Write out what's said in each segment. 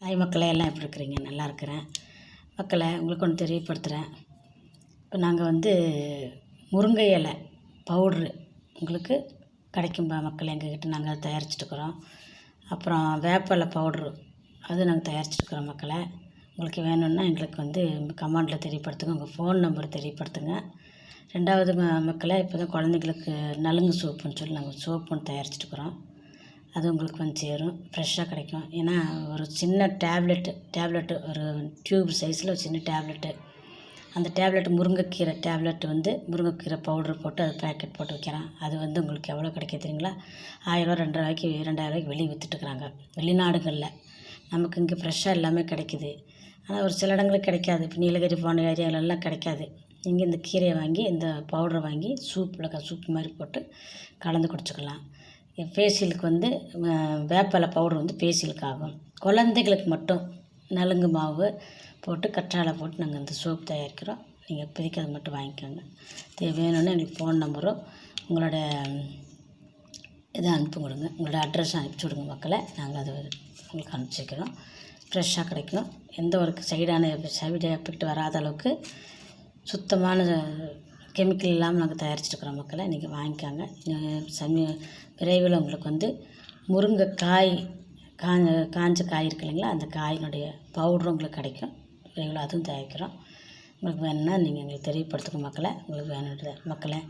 Hi மக்களே, எல்லாம் எப்படி இருக்கிறீங்க? நல்லா இருக்கிறேன் மக்களே. உங்களுக்கு ஒன்று தெரியப்படுத்துகிறேன். இப்போ நாங்கள் முருங்கை இலை பவுட்ரு உங்களுக்கு கிடைக்கும்பா மக்களே. எங்ககிட்ட நாங்கள் தயாரிச்சிட்ருக்குறோம். அப்புறம் வேப்பலை பவுட்ரு அது நாங்கள் தயாரிச்சிட்ருக்குறோம் மக்களே. உங்களுக்கு வேணும்னா எங்களுக்கு கமெண்டில் தெரியப்படுத்துங்க. உங்கள் ஃபோன் நம்பர் தெரியப்படுத்துங்க. ரெண்டாவது மக்களே, இப்போ தான் குழந்தைங்களுக்கு நலுங்கு சோப்புன்னு சொல்லி நாங்கள் சோப்பு ஒன்று தயாரிச்சிட்ருக்குறோம். அது உங்களுக்கு சேரும், ஃப்ரெஷ்ஷாக கிடைக்கும். ஏன்னா ஒரு சின்ன டேப்லெட்டு ஒரு டியூப் சைஸில் ஒரு சின்ன டேப்லெட்டு, அந்த டேப்லெட்டு முருங்கைக்கீரை டேப்லெட்டு முருங்கைக்கீரை பவுட்ரு போட்டு அது பேக்கெட் போட்டு வைக்கிறேன். அது உங்களுக்கு எவ்வளோ கிடைக்க தெரியுங்களா? 1000 ரூபா 2000 வெளியே விற்றுட்டுருக்குறாங்க வெளிநாடுகளில். நமக்கு இங்கே ஃப்ரெஷ்ஷாக எல்லாமே கிடைக்கிது. ஆனால் ஒரு சில இடங்களுக்கு கிடைக்காது. இப்போ நீலகிரி போன ஏரியாவிலலாம் கிடைக்காது. இங்கே இந்த கீரையை வாங்கி இந்த பவுடரை வாங்கி சூப்பு மாதிரி போட்டு கலந்து குடிச்சிக்கலாம். ஃபேஷியலுக்கு வேப்பலை பவுட்ரு ஃபேஷியலுக்கு ஆகும். குழந்தைகளுக்கு மட்டும் நலுங்கு மாவு போட்டு கற்றாழை போட்டு நாங்கள் இந்த சோப்பு தயாரிக்கிறோம். நீங்கள் இப்போதைக்கு அது மட்டும் வாங்கிக்கோங்க. வேணும்னா எங்களுக்கு ஃபோன் நம்பரும் உங்களோட இதை அனுப்பி கொடுங்க, உங்களோட அட்ரஸ் அனுப்பிச்சி விடுங்க மக்களே. நாங்கள் அது உங்களுக்கு அனுப்பிச்சி வைக்கிறோம். ஃப்ரெஷ்ஷாக கிடைக்கும். எந்த ஒரு சைடு எஃபெக்ட் வராத அளவுக்கு சுத்தமான கெமிக்கல் இல்லாமல் நாங்கள் தயாரிச்சிட்ருக்குறோம் மக்களே. நீங்கள் வாங்கிக்காங்க. விரைவில் உங்களுக்கு முருங்கைக்காய் காஞ்ச காய் இருக்கு இல்லைங்களா, அந்த காயினுடைய பவுட்ரு உங்களுக்கு கிடைக்கும். விரைவில் அதுவும் தயாரிக்கிறோம். உங்களுக்கு வேணும்னா நீங்கள் எங்களுக்கு தெரியப்படுத்துங்க மக்களே. உங்களுக்கு வேணுன்ற மக்களே,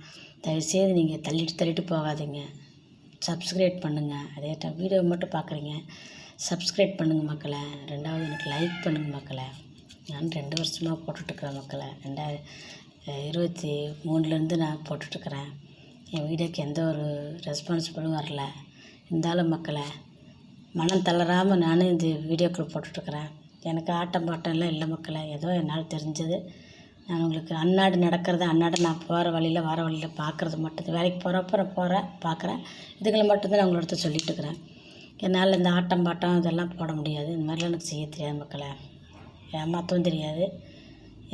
தயவுசெய்து நீங்கள் தள்ளிட்டு போகாதீங்க. சப்ஸ்கிரைப் பண்ணுங்கள். அதே டைம் வீடியோ மட்டும் பார்க்குறீங்க, சப்ஸ்கிரைப் பண்ணுங்கள் மக்களே. ரெண்டாவது எனக்கு லைக் பண்ணுங்கள் மக்களே. நான் 2 வருஷமாக போட்டுட்ருக்குறேன் மக்களே. 2023 நான் போட்டுட்ருக்குறேன். என் வீடியோக்கு எந்த ஒரு ரெஸ்பான்சிபிளும் வரல. இருந்தாலும் மக்களே, மனம் தளராமல் நானும் இந்த வீடியோக்கள் போட்டுட்ருக்குறேன். எனக்கு ஆட்டம் பாட்டம் எல்லாம் இல்லை மக்களே. ஏதோ என்னால் தெரிஞ்சது நான் உங்களுக்கு அன்னாடு நான் போகிற வழியில் வர வழியில் பார்க்குறது மட்டும், வேலைக்கு போகிறப்ப நான் பார்க்குறேன். இதுகளை மட்டும்தான் நான் உங்களோட சொல்லிகிட்ருக்குறேன். என்னால் இந்த ஆட்டம் பாட்டம் இதெல்லாம் போட முடியாது. இந்த மாதிரிலாம் எனக்கு செய்ய தெரியாது மக்களே. ஏமாற்றவும் தெரியாது,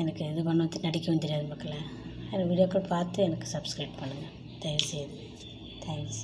எனக்கு இது பண்ண நடிக்கவும் தெரியாது மக்களே. எனக்கு வீடியோக்கள் பார்த்து எனக்கு சப்ஸ்கிரைப் பண்ணுங்கள் தயவுசெய்து. தேங்க்ஸ்.